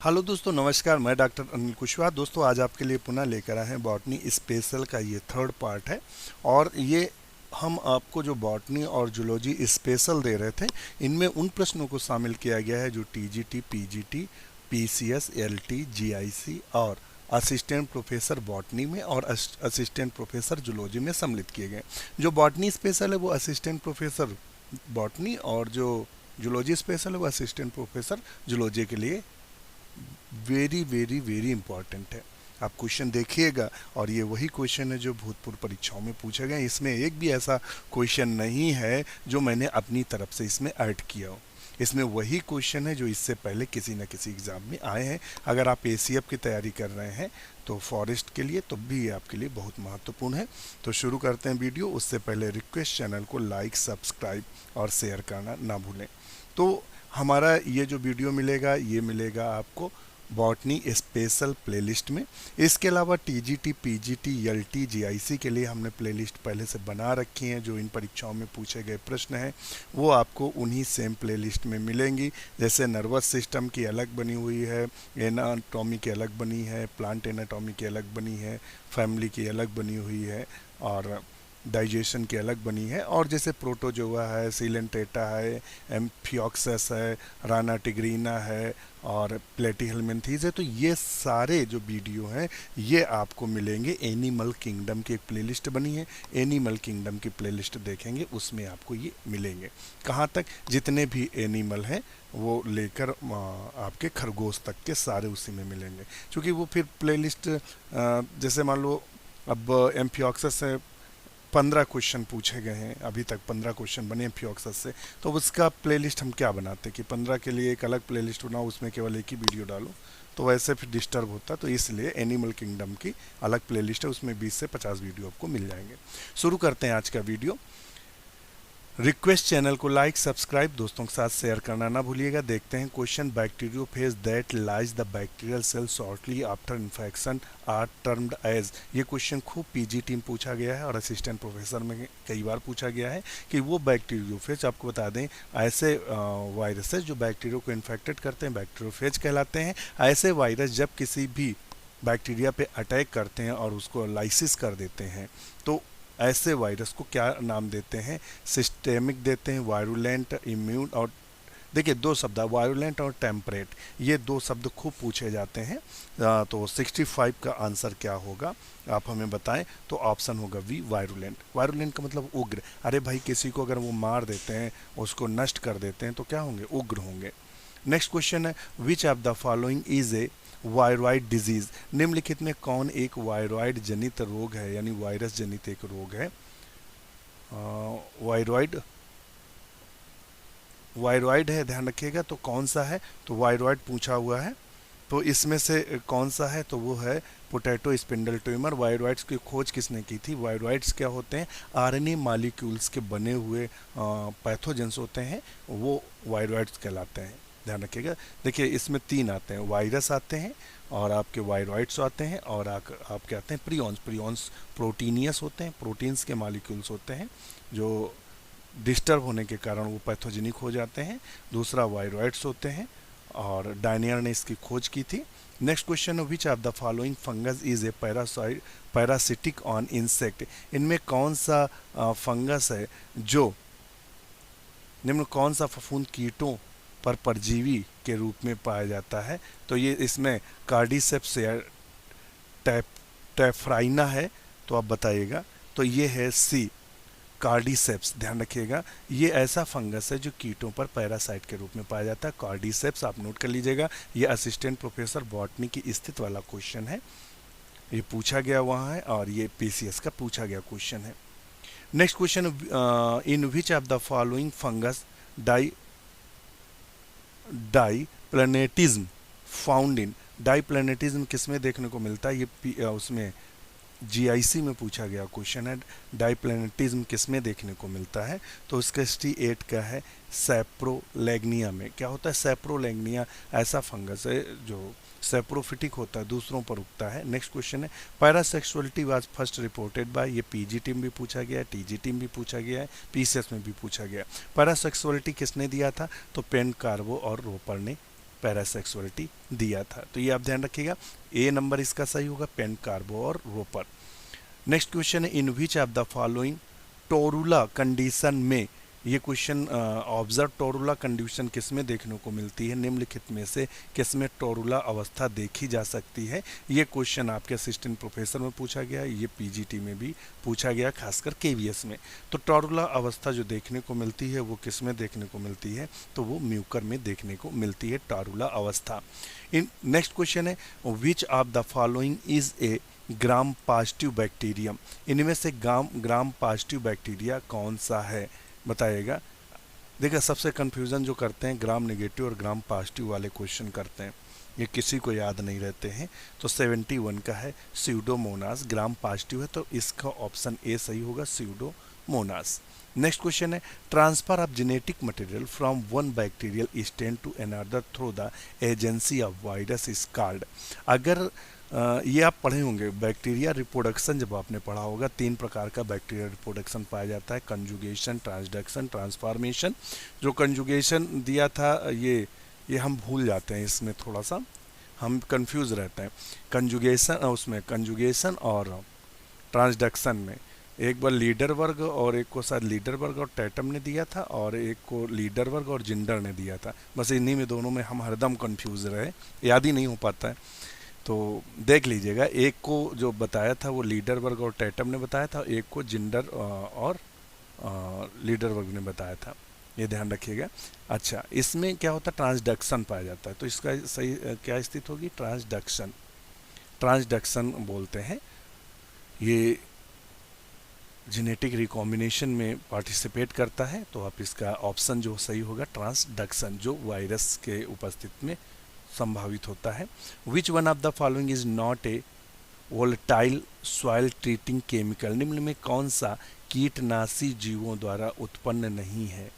Hello दोस्तों, नमस्कार। मैं डॉक्टर अनिल कुशवाहा। दोस्तों, आज आपके लिए पुनः लेकर आए हैं बॉटनी स्पेशल का ये थर्ड पार्ट है। और ये हम आपको जो बॉटनी और जूलॉजी स्पेशल दे रहे थे, इनमें उन प्रश्नों को शामिल किया गया है जो TGT, PGT, PCS, LT, GIC और असिस्टेंट प्रोफेसर बॉटनी में और असिस्टेंट प्रोफेसर जूलॉजी में सम्मिलित किए गए। जो बॉटनी स्पेशल है वो असिस्टेंट प्रोफेसर बॉटनी, और जो जूलॉजी स्पेशल है वो असिस्टेंट प्रोफेसर जूलॉजी के लिए वेरी वेरी वेरी इंपॉर्टेंट है। आप क्वेश्चन देखिएगा, और ये वही क्वेश्चन है जो भूतपूर्व परीक्षाओं में पूछे गए। इसमें एक भी ऐसा क्वेश्चन नहीं है जो मैंने अपनी तरफ से इसमें ऐड किया हो। इसमें वही क्वेश्चन है जो इससे पहले किसी न किसी एग्जाम में आए हैं। अगर आप एसीएफ की तैयारी कर रहे हैं तो फॉरेस्ट के लिए तो भी ये आपके लिए बहुत महत्वपूर्ण है। तो शुरू करते हैं वीडियो। उससे पहले रिक्वेस्ट, चैनल को लाइक, सब्सक्राइब और शेयर करना ना भूलें। तो हमारा ये जो वीडियो मिलेगा, ये मिलेगा आपको बॉटनी स्पेशल प्लेलिस्ट में। इसके अलावा टीजीटी, पीजीटी, एलटी, जीआईसी के लिए हमने प्लेलिस्ट पहले से बना रखी हैं। जो इन परीक्षाओं में पूछे गए प्रश्न हैं वो आपको उन्हीं सेम प्लेलिस्ट में मिलेंगी। जैसे नर्वस सिस्टम की अलग बनी हुई है, एनाटॉमी की अलग बनी है, प्लांट एनाटॉमी की अलग बनी है, फैमिली की अलग बनी हुई है, और डाइजेशन की अलग बनी है। और जैसे प्रोटोजोआ है, सीलेंटेटा है, एम्फियोक्सस है, राना टिग्रीना है और प्लेटीहेलमिन्थीज है। तो ये सारे जो वीडियो हैं ये आपको मिलेंगे। एनिमल किंगडम की एक प्लेलिस्ट बनी है, एनिमल किंगडम की प्लेलिस्ट देखेंगे उसमें आपको ये मिलेंगे। कहाँ तक? जितने भी एनिमल हैं वो लेकर आपके खरगोश तक के सारे उसी में मिलेंगे। क्योंकि वो फिर प्लेलिस्ट, जैसे मान लो अब एम्फियोक्सस से 15 क्वेश्चन पूछे गए हैं, अभी तक 15 क्वेश्चन बने एम्फियोक्सस से। तो उसका प्लेलिस्ट हम क्या बनाते कि 15 के लिए एक अलग प्लेलिस्ट बनाओ, उसमें केवल एक ही वीडियो डालो, तो वैसे फिर डिस्टर्ब होता। तो इसलिए एनिमल किंगडम की अलग प्लेलिस्ट है, उसमें 20 से 50 वीडियो आपको मिल जाएंगे। शुरू करते हैं आज का वीडियो। रिक्वेस्ट, चैनल को लाइक, सब्सक्राइब, दोस्तों के साथ शेयर करना ना भूलिएगा। देखते हैं question. Bacteriophage that lyse the bacterial cell shortly after infection are termed as. ये क्वेश्चन खूब पीजीटी में पूछा गया है और असिस्टेंट प्रोफेसर में कई बार पूछा गया है कि वो बैक्टीरियोफेज, आपको बता दें, ऐसे वायरसेस जो बैक्टीरिया को इन्फेक्टेड करते हैं बैक्टीरियोफेज कहलाते हैं। ऐसे वायरस जब किसी भी बैक्टीरिया पे अटैक करते हैं और उसको लाइसिस कर देते हैं, तो ऐसे वायरस को क्या नाम देते हैं? सिस्टेमिक देते हैं, वायरुलेंट, इम्यून। और देखिए, दो शब्द, वायरुलेंट और टेम्परेट, ये दो शब्द खूब पूछे जाते हैं। तो 65 का आंसर क्या होगा आप हमें बताएं। तो ऑप्शन होगा वी, वायरुलेंट। वायरुलेंट का मतलब उग्र। अरे भाई, किसी को अगर वो मार देते हैं, उसको नष्ट कर देते हैं, तो क्या होंगे? उग्र होंगे। नेक्स्ट क्वेश्चन है, विच of the following is a viroid disease. निम्नलिखित में कौन एक वायरॉइड जनित रोग है, यानी वायरस जनित एक रोग है? वायरॉइड, वायरॉइड है, ध्यान रखिएगा। तो कौन सा है? तो वायरॉइड पूछा हुआ है, तो इसमें से कौन सा है? तो वो है पोटैटो स्पिंडल ट्यूमर। वायरॉइड्स की खोज किसने की थी? वायरॉइड्स क्या होते हैं? आरएनए मॉलिक्यूल्स के बने हुए पैथोजेंस होते हैं, वो वायरॉइड्स कहलाते हैं। ध्यान रखिएगा। देखिए, इसमें 3 आते हैं, वायरस आते हैं, और आपके वायरॉइड्स आते हैं, और आपके आते हैं प्रियॉन्स। प्रियॉन्स प्रोटीनियस होते हैं, प्रोटीन्स के मॉलिक्यूल्स होते हैं जो डिस्टर्ब होने के कारण वो पैथोजेनिक हो जाते हैं। दूसरा वायरॉइड्स होते हैं, और डायनियर ने इसकी खोज की थी। Next question, which of the following fungus is a parasitic on insect. इनमें कौन सा फंगस है जो, निम्न कौन सा फफूंद कीटों पर परजीवी के रूप में पाया जाता है? तो ये इसमें कार्डिसेप्स या टेफ्राइना है, तो आप बताइएगा। तो ये है सी, कार्डिसेप्स। ध्यान रखिएगा, ये ऐसा फंगस है जो कीटों पर पैरासाइट के रूप में पाया जाता है। कार्डिसेप्स आप नोट कर लीजिएगा। ये असिस्टेंट प्रोफेसर बॉटनी की स्थित वाला क्वेश्चन है, ये पूछा गया वहाँ है, और ये पीसीएस का पूछा गया क्वेश्चन है। Next question, in which of the following fungus di diplanetism found in. Diplanetism किसमें देखने को मिलता है? ये उसमें जीआईसी में पूछा गया क्वेश्चन है। डाईप्लैनेटिज्म किसमें देखने को मिलता है? तो इसका ST8 का है सैप्रोलैग्निया में। क्या होता है? सैप्रोलैग्निया ऐसा फंगस है जो सैप्रोफिटिक होता है, दूसरों पर उगता है। नेक्स्ट क्वेश्चन है, पैरासेक्सुअलिटी वाज फर्स्ट रिपोर्टेड बाय। ये पीजीटी में भी पूछा गया है, टीजीटी में भी पूछा गया है, पीसीएस में भी पूछा गया है। पैरासेक्सुअलिटी किसने दिया था? तो पेन कार्बो और रोपर ने पैरासेक्सुअलिटी दिया था। तो ये आप ध्यान रखिएगा, ए नंबर इसका सही होगा, पेन, कार्बो और रोपर। नेक्स्ट क्वेश्चन है, in which of the following torula condition में, ये क्वेश्चन ऑब्जर्व टोरुला कंडीशन किस में देखने को मिलती है, निम्नलिखित में से किस में टोरुला अवस्था देखी जा सकती है। ये क्वेश्चन आपके असिस्टेंट प्रोफेसर में पूछा गया, ये पीजीटी में भी पूछा गया, खासकर केवीएस में। तो टोरुला अवस्था जो देखने को मिलती है वो किस में देखने को मिलती है, तो वो म्यूकर में देखने को मिलती है टोरुला अवस्था। इन नेक्स्ट क्वेश्चन है, विच of the following is a gram positive bacterium, इनमें से ग्राम पॉजिटिव बैक्टीरिया कौन सा है, बताइएगा। देखिए सबसे कंफ्यूजन जो करते हैं ग्राम नेगेटिव और ग्राम पॉजिटिव वाले क्वेश्चन करते हैं, ये किसी को याद नहीं रहते हैं। तो 71 का है स्यूडोमोनास, ग्राम पॉजिटिव है तो इसका ऑप्शन ए सही होगा, स्यूडोमोनास। नेक्स्ट क्वेश्चन है, transfer of genetic material from one bacterial strain to another through the agency of virus is called. अगर ये आप पढ़े होंगे बैक्टीरिया रिप्रोडक्शन, जब आपने पढ़ा होगा 3 प्रकार का बैक्टीरिया रिप्रोडक्शन पाया जाता है, कंजुगेशन, ट्रांसडक्शन, ट्रांसफॉर्मेशन। जो कंजुगेशन दिया था ये हम भूल जाते हैं, इसमें थोड़ा सा हम कंफ्यूज रहते हैं। कंजुगेशन और ट्रांसडक्शन में एक बार लीडर वर्ग और एक को शायद लीडर वर्ग और टैटम ने दिया था और एक को लीडर वर्ग और जिंडर ने दिया था। बस इन्हीं में दोनों में हम हरदम कंफ्यूज रहे, याद ही नहीं हो पाता है। तो देख लीजिएगा, एक को जो बताया था वो लीडर वर्ग और टैटम ने बताया था, एक को जिंडर और लीडर वर्ग ने बताया था, ये ध्यान रखिएगा। अच्छा, इसमें क्या होता है, ट्रांसडक्शन पाया जाता है, तो इसका सही क्या स्थिति होगी, ट्रांसडक्शन। ट्रांसडक्शन बोलते हैं, ये जेनेटिक रिकॉम्बिनेशन में पार्टिसिपेट करता है, तो आप इसका ऑप्शन जो सही होगा ट्रांसडक्शन, जो वायरस के उपस्थिति में संभावित होता है। Which one of the following is not a volatile soil treating chemical, निम्न में कौन सा कीटनाशी जीवों द्वारा उत्पन्न नहीं है।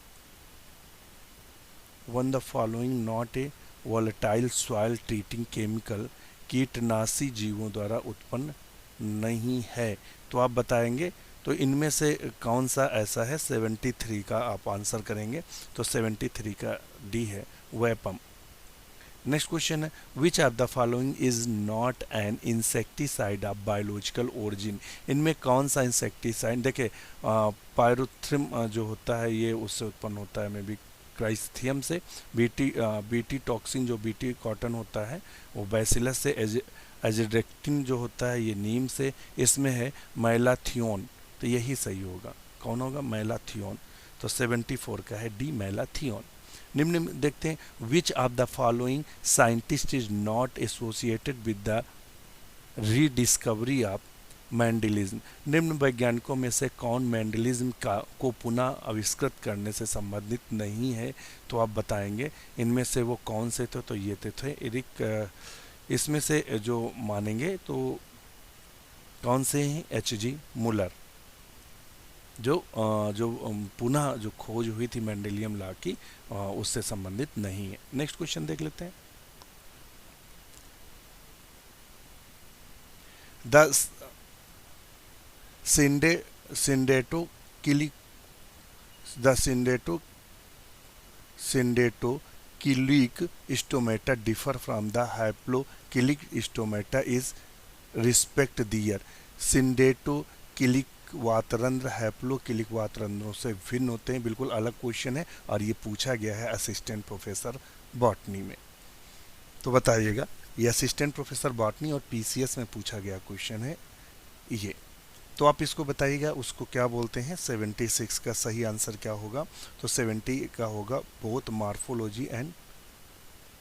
One the following not a volatile soil treating chemical, कीटनाशी जीवों द्वारा उत्पन्न नहीं है, तो आप बताएंगे। तो इनमें से कौन सा ऐसा है, 73 का आप आंसर करेंगे, तो 73 का डी है, वेपम। नेक्स्ट क्वेश्चन है, विच of the following is not an insecticide of biological origin, इनमें कौन सा इंसेक्टिसाइड, देखे पायरोथ्रिम जो होता है ये उससे उत्पन्न होता है, मे बी क्राइस्थियम से। बीटी टॉक्सिन जो बीटी कॉटन होता है वो बैसिलस से। एजिडेक्टिन जो होता है ये नीम से। इसमें है मैलाथियोन, तो यही सही होगा, कौन होगा, मैलाथियोन। तो 74 का है डी, मैलाथियोन। निम्न में देखते हैं, which of the following scientist is not associated with the rediscovery of Mendelism, निम्न वैज्ञानिकों में से कौन मैंडलिज्म को पुनः आविष्कृत करने से संबंधित नहीं है, तो आप बताएंगे इनमें से वो कौन से थे, तो ये थे एरिक, इसमें से जो मानेंगे तो कौन से हैं, एच.जी. मुलर, जो पुनः जो खोज हुई थी मेंडेलियम लॉ की उससे संबंधित नहीं है। नेक्स्ट क्वेश्चन देख लेते हैं, the syndetocheilic stomata differ from the haplocheilic stomata is respect their. Syndetocheilic वातरंध्र हैप्लोकिलिक वातरंध्रों से भिन्न होते हैं, बिल्कुल अलग क्वेश्चन है और ये पूछा गया है असिस्टेंट प्रोफेसर बॉटनी में। तो बताइएगा, ये असिस्टेंट प्रोफेसर बॉटनी और पीसीएस में पूछा गया क्वेश्चन है ये, तो आप इसको बताइएगा उसको क्या बोलते हैं। 76 का सही आंसर क्या होगा, तो 70 का होगा बोथ मार्फोलॉजी एंड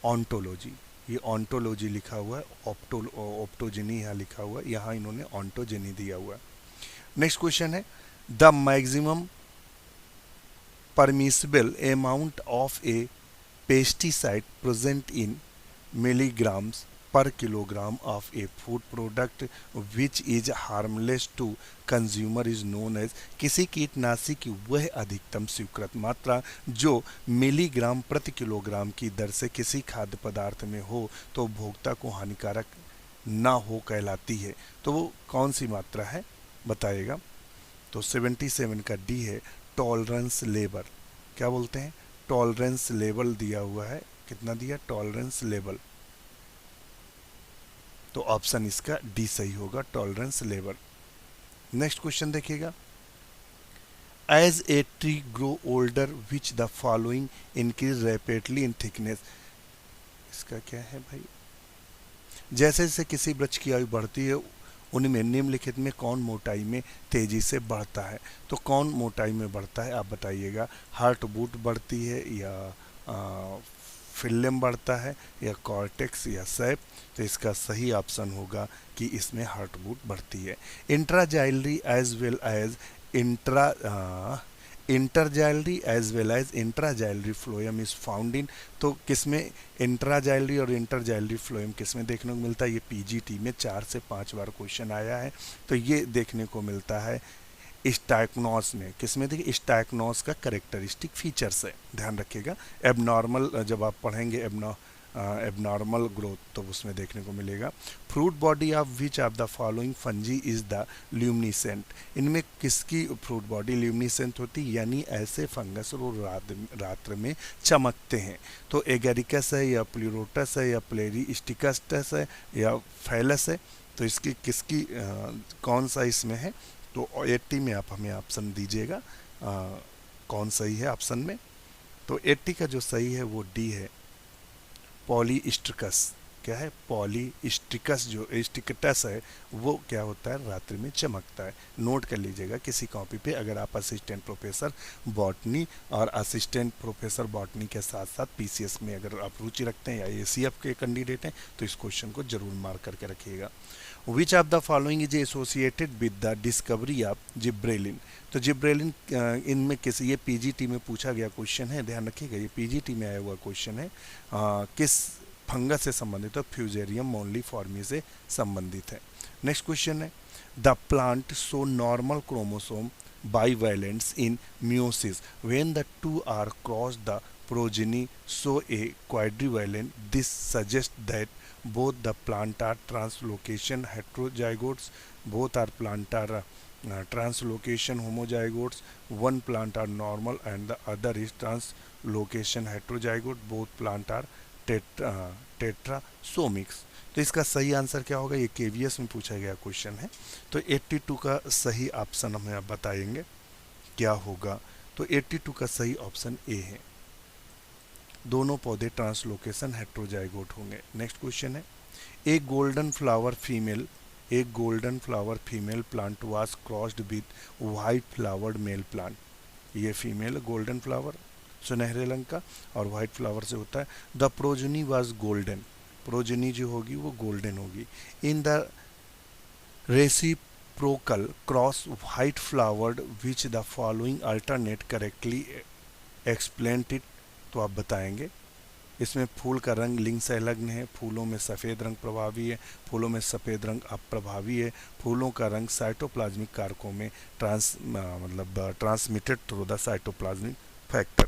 ऑन्टोलॉजी। ये ऑन्टोलॉजी लिखा हुआ है, ऑप्टोजेनी यहाँ लिखा हुआ है, यहाँ इन्होंने ऑन्टोजेनी दिया हुआ है। नेक्स्ट क्वेश्चन है, the maximum permissible amount of a pesticide present in milligrams per kilogram of a food product which is harmless to consumer is known as, किसी कीटनाशी की वह अधिकतम स्वीकृत मात्रा जो मिलीग्राम प्रति किलोग्राम की दर से किसी खाद्य पदार्थ में हो तो उपभोक्ता को हानिकारक ना हो कहलाती है, तो वो कौन सी मात्रा है बताइएगा। तो 77 का डी है, टॉलरेंस लेवल। क्या बोलते हैं, टॉलरेंस लेवल दिया हुआ है कितना दिया, टॉलरेंस लेवल। तो ऑप्शन इसका डी सही होगा, टॉलरेंस लेवल। नेक्स्ट क्वेश्चन देखिएगा, as a tree grow older which the following increase rapidly in thickness. इसका क्या है भाई, जैसे जैसे किसी वृक्ष की आयु बढ़ती है उनमें निम्नलिखित में कौन मोटाई में तेजी से बढ़ता है। तो कौन मोटाई में बढ़ता है आप बताइएगा, हार्टवुड बढ़ती है या फिल्म बढ़ता है या कॉर्टेक्स या सैप। तो इसका सही ऑप्शन होगा कि इसमें हार्टवुड बढ़ती है। Intraxylary as well as interxylary as well as intraxylary phloem is found in. तो किसमें इंट्राजाइलरी और इंटरजाइलरी फ्लोएम किसमें देखने को मिलता है, ये पीजीटी में 4 से 5 बार क्वेश्चन आया है। तो ये देखने को मिलता है स्टाइक्नोस में, किसमें देखिए स्टाइक्नोस का कैरेक्टरिस्टिक फीचर्स है, ध्यान रखिएगा। एबनॉर्मल जब आप पढ़ेंगे एबनॉर्मल ग्रोथ तो उसमें देखने को मिलेगा। Fruit body of which of the following fungi is the luminescent. इनमें किसकी फ्रूट बॉडी ल्यूमिनिसेंट होती है, यानी ऐसे फंगस वो रात्र में चमकते हैं। तो एगेरिकस है या प्लूरोटस है या प्लेरिस्टिकस है या फैलस है। तो इसकी किसकी कौन सा इसमें है, तो 80 में आप हमें ऑप्शन दीजिएगा कौन सही है ऑप्शन में। तो 80 का जो सही है वो डी है, पॉलीस्टिकस। क्या है, पॉलीस्टिकस जो स्टिकटस है वो क्या होता है, रात्रि में चमकता है। नोट कर लीजिएगा किसी कॉपी पे, अगर आप असिस्टेंट प्रोफेसर बॉटनी और असिस्टेंट प्रोफेसर बॉटनी के साथ साथ पीसीएस में अगर आप रुचि रखते हैं या एसीएफ के कैंडिडेट हैं तो इस क्वेश्चन को जरूर मार्क करके रखिएगा। विच of the following is associated with the discovery of gibberellin. तो जिब्रेलिन इनमें किस, ये पीजीटी में पूछा गया क्वेश्चन है, ध्यान रखिएगा ये पीजीटी में आया हुआ क्वेश्चन है। किस फंगस से संबंधित है, फ्यूजेरियम मोनलीफॉर्मी से संबंधित है। नेक्स्ट क्वेश्चन है, the plant show normal chromosome bivalents in meiosis when the two are crossed the progeny show a quadrivalent. This suggests that both the plant are translocation heterozygotes, both are plant are translocation homozygotes, one plant are normal and the other is translocation heterozygote, both plant are tetrasomics. तो इसका सही answer क्या होगा, ये KVS में पूछा गया question है। तो 82 का सही ऑप्शन हमें आप बताएंगे क्या होगा। तो 82 का सही ऑप्शन ए है, दोनों पौधे ट्रांसलोकेशन हेट्रोजाइगोट होंगे। नेक्स्ट क्वेश्चन है, एक golden flower female plant was crossed with white flowered male plant. ये फीमेल गोल्डन फ्लावर सुनहरे रंग का और वाइट फ्लावर से होता है। The progeny was golden, progeny जो होगी वो गोल्डन होगी। In the reciprocal cross white flowered which the following alternate correctly explain it. तो आप बताएंगे इसमें फूल का रंग लिंग संलग्न है, फूलों में सफ़ेद रंग प्रभावी है, फूलों में सफ़ेद रंग अप्रभावी है, फूलों का रंग साइटोप्लाज्मिक कारकों में transmitted through the cytoplasmic factor.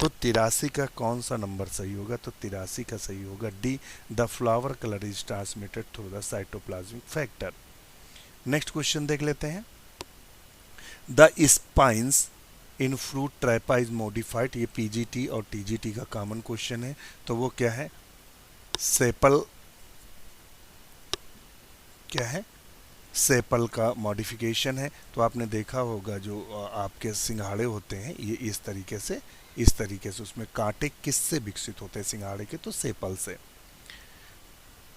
तो 83 का कौन सा नंबर सही होगा, तो 83 का सही होगा D, the flower colour is transmitted through the cytoplasmic factor. Next question देख लेते हैं, the spines in fruit trapa is modified. ये पीजीटी और टीजीटी का कॉमन क्वेश्चन है। तो वो क्या है, सेपल, क्या है, सेपल का मॉडिफिकेशन है। तो आपने देखा होगा जो आपके सिंघाड़े होते हैं ये इस तरीके से उसमें कांटे किससे विकसित होते हैं सिंघाड़े के, तो सेपल से।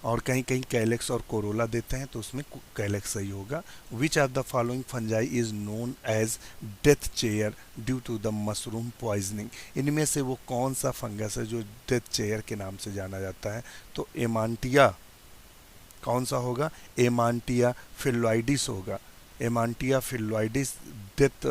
और कहीं कहीं कैलेक्स और कोरोला देते हैं तो उसमें कैलेक्स सही होगा। Which of the following fungi is known as death chair due to the mushroom poisoning. इनमें से वो कौन सा फंगस है जो डेथ चेयर के नाम से जाना जाता है, तो एमांटिया, कौन सा होगा, एमांटिया फिलोइडिस होगा। एमांटिया फिलोइडिस डेथ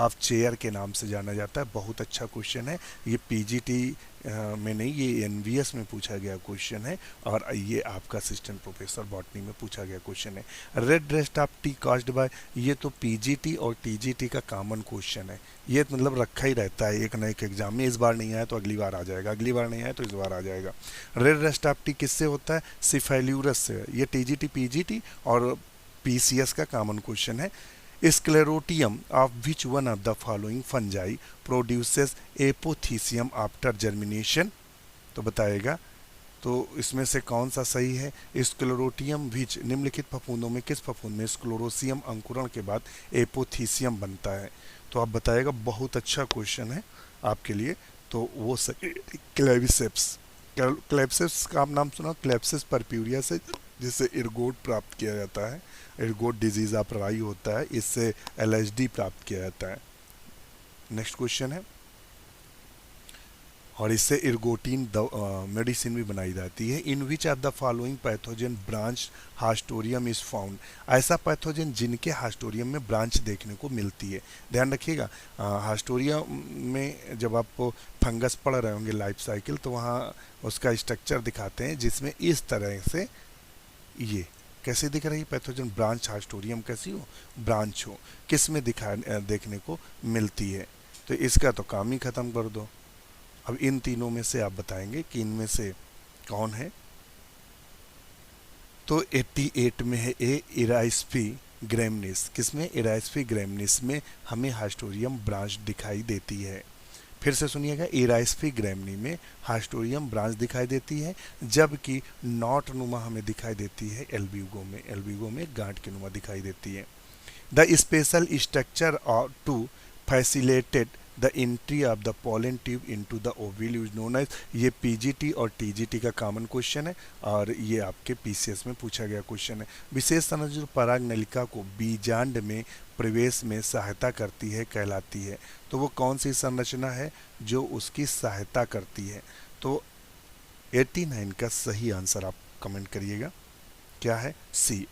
ऑफ चेयर के नाम से जाना जाता है। बहुत अच्छा क्वेश्चन है, ये पीजीटी में नहीं, ये एनवीएस में पूछा गया क्वेश्चन है और ये आपका असिस्टेंट प्रोफेसर बॉटनी में पूछा गया क्वेश्चन है। Red rest of T caused by, ये तो पीजीटी और टीजीटी का कॉमन क्वेश्चन है। ये मतलब रखा ही रहता है एक न एक एग्जाम में, इस बार नहीं आया तो अगली बार आ जाएगा, अगली बार नहीं आया तो इस बार आ जाएगा। रेड रेस्ट ऑफ टी किससे होता है, सिफेल्यूरस से। ये टीजीटी पीजीटी और पीसीएस का कॉमन क्वेश्चन है। Sclerotium of which one of the following fungi produces apothecium after germination. तो बताएगा। तो इसमें से कौन सा सही है? स्क्लेरोटियम विच निम्नलिखित फफूंदों में किस फफूंद में स्क्लेरोसियम अंकुरण के बाद एपोथीसियम बनता है? तो आप बताएगा। बहुत अच्छा क्वेश्चन है आपके लिए। तो वो सही क्लेविसेप्स। क्लेविसेप्स का आप नाम सुना? क्लेविसेप्स परप्यूरिया से जिससे इरगोट प्राप्त किया जाता है। इरगोट डिजीज ऑफ राई होता है, इससे एलएसडी प्राप्त किया जाता है। नेक्स्ट क्वेश्चन है। और इससे इर्गोटीन मेडिसिन भी बनाई जाती है। In which of the following pathogen branch haustorium is found? ऐसा पैथोजन जिनके हास्टोरियम में ब्रांच देखने को मिलती है। ध्यान रखिएगा, हास्टोरियम में जब आप फंगस पढ़ रहे होंगे लाइफ साइकिल, तो वहाँ उसका स्ट्रक्चर दिखाते हैं जिसमें इस तरह से ये कैसे दिख रही पैथोजन ब्रांच हास्टोरियम कैसी हो? ब्रांच हो। किस में देखने को मिलती है? तो इसका तो काम ही खत्म कर दो। अब इन तीनों में से आप बताएंगे कि इनमें से कौन है। तो 88 में है ए इराइस्फी ग्रेमनिस। किसमें? इराइस्फी ग्रेमनिस में हमें हास्टोरियम ब्रांच दिखाई देती है। फिर से सुनिएगा, इराइस्फी ग्रेमनी में हास्टोरियम ब्रांच दिखाई देती है, जबकि नॉट नुमा हमें दिखाई देती है एल्ब्यूगो में। एल्ब्यूगो में गांठ के नुमा दिखाई देती है। The special structure to facilitated the entry of the pollen tube into the ovule is known as. ये पीजीटी और टीजीटी का कॉमन क्वेश्चन है और ये आपके पीसीएस में पूछा गया क्वेश्चन है। विशेष संरचना जो पराग नलिका को बीजांड में प्रवेश में सहायता करती है कहलाती है। तो वो कौन सी संरचना है जो उसकी सहायता करती है? तो 89 का सही आंसर आप कमेंट करिएगा। क्या है? सी,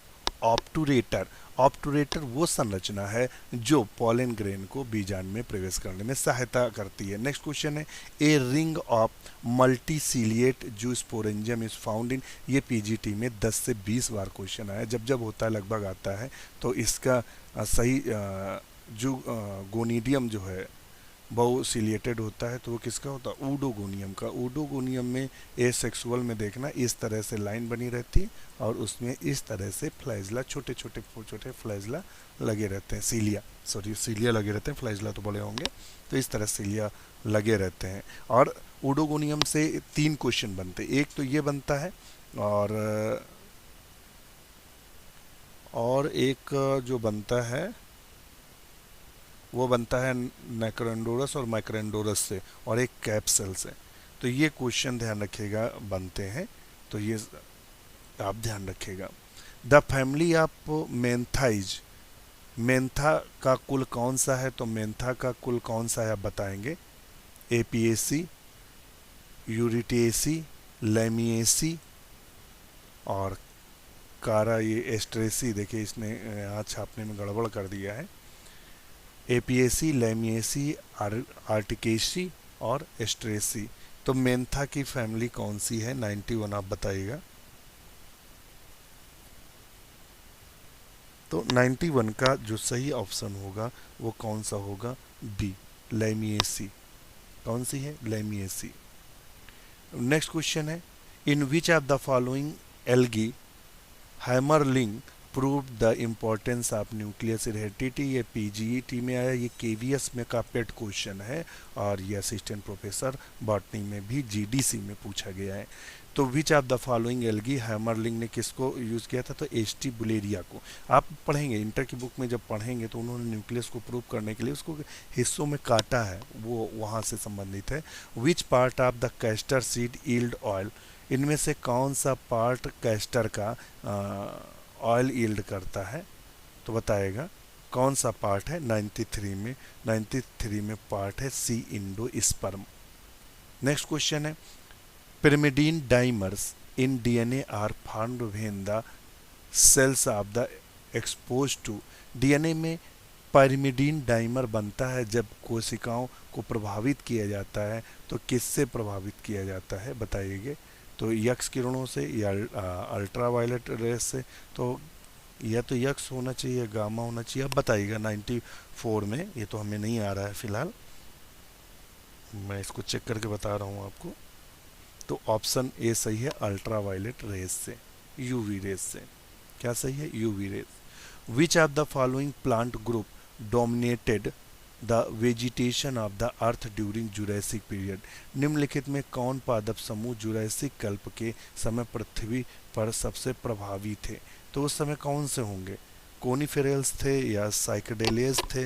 ऑब्टूरेटर। ऑब्टूरेटर वो संरचना है जो पॉलन ग्रेन को बीजांड में प्रवेश करने में सहायता करती है। नेक्स्ट क्वेश्चन है, a ring of multiciliate zoosporangium is found in. ये पीजीटी में 10 से 20 बार क्वेश्चन आया, जब जब होता है लगभग आता है। तो इसका सही जो गोनीडियम जो है बहुसिलिएटेड होता है, तो वो किसका होता है? ऊडोगोनियम का। ऊडोगोनियम में एसेक्सुअल में देखना इस तरह से लाइन बनी रहती है और उसमें इस तरह से फ्लैजला, छोटे छोटे छोटे फ्लैजला लगे रहते हैं। सीलिया लगे रहते हैं, फ्लैजला तो बड़े होंगे। तो इस तरह सीलिया लगे रहते हैं। और ऊडोगोनियम से 3 क्वेश्चन बनते हैं। एक तो ये बनता है और एक जो बनता है वो बनता है मैक्रोएंडोरस और माइक्रोएंडोरस से, और एक कैप्सल से। तो ये क्वेश्चन ध्यान रखिएगा बनते हैं, तो ये आप ध्यान रखिएगा। द फैमिली ऑफ मेंथाइज, मेंथा का कुल कौन सा है? तो मेंथा का कुल कौन सा है आप बताएंगे। एपीएसी, यूरिटेसी, लेमिएसी और कारा ये एस्ट्रेसी। देखिए इसने यहाँ छापने में गड़बड़ कर दिया है। एपीएसी, लेमिएसी, आर्टिकेसी और एस्ट्रेसी। तो मेंथा की फैमिली कौन सी है? 91 आप बताइएगा। तो 91 का जो सही ऑप्शन होगा वो कौन सा होगा? B, Lamiaceae. कौन सी है? लेमिएसी। नेक्स्ट क्वेश्चन है, in which of the following algae Hammerling prove the importance of nucleus heredity. ये पीजीटी में आया, ये केवीएस में का पेट क्वेश्चन है और ये असिस्टेंट प्रोफेसर बॉटनी में भी जीडीसी में पूछा गया है। तो which of the following algae Hammerling ने किसको यूज़ किया था? तो एस्टी बुलेरिया को। आप पढ़ेंगे इंटर की बुक में, जब पढ़ेंगे तो उन्होंने न्यूक्लियस को प्रूव करने के लिए उसको हिस्सों में काटा है, वो वहाँ से संबंधित है। Which part of the castor seed yield oil. इनमें से कौन सा पार्ट कैस्टर का ऑयल यील्ड करता है? तो बताएगा कौन सा पार्ट है? 93 में पार्ट है सी, इंडोस्पर्म। नेक्स्ट क्वेश्चन है, pyrimidine dimers in DNA are formed when the cells of the exposed to। DNA में pyrimidine डाइमर बनता है जब कोशिकाओं को प्रभावित किया जाता है। तो किससे प्रभावित किया जाता है बताइए? तो यक्स किरणों से या अल्ट्रावायलेट रेस से? तो या तो यक्स होना चाहिए, गामा होना चाहिए, आप बताइएगा। 94 में, ये तो हमें नहीं आ रहा है फिलहाल, मैं इसको चेक करके बता रहा हूँ आपको। तो ऑप्शन ए सही है, अल्ट्रावायलेट रेस से, यूवी रेस से। क्या सही है? UV rays. Which of the following plant group dominated the vegetation of the earth during Jurassic period. निम्नलिखित में कौन पादप समूह जुरैसिक कल्प के समय पृथ्वी पर सबसे प्रभावी थे? तो उस समय कौन से होंगे? कोनिफेरल्स थे या साइकेडेलियस थे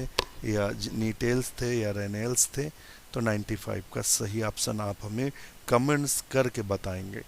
या नीटेल्स थे या रेनेल्स थे? तो 95 का सही ऑप्शन आप हमें कमेंट्स करके बताएंगे।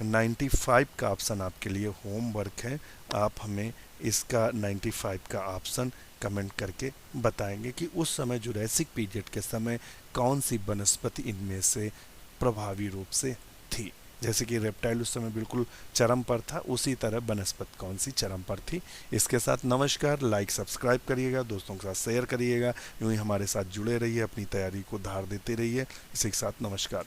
95 का ऑप्शन आपके लिए होमवर्क है। आप हमें इसका 95 का ऑप्शन कमेंट करके बताएंगे कि उस समय जुरैसिक पीरियड के समय कौन सी वनस्पति इनमें से प्रभावी रूप से थी। जैसे कि रेप्टाइल उस समय बिल्कुल चरम पर था, उसी तरह वनस्पति कौन सी चरम पर थी। इसके साथ नमस्कार, लाइक सब्सक्राइब करिएगा, दोस्तों के साथ शेयर करिएगा, यूँ ही हमारे साथ जुड़े रहिए, अपनी तैयारी को धार देते रहिए। इसी के साथ नमस्कार।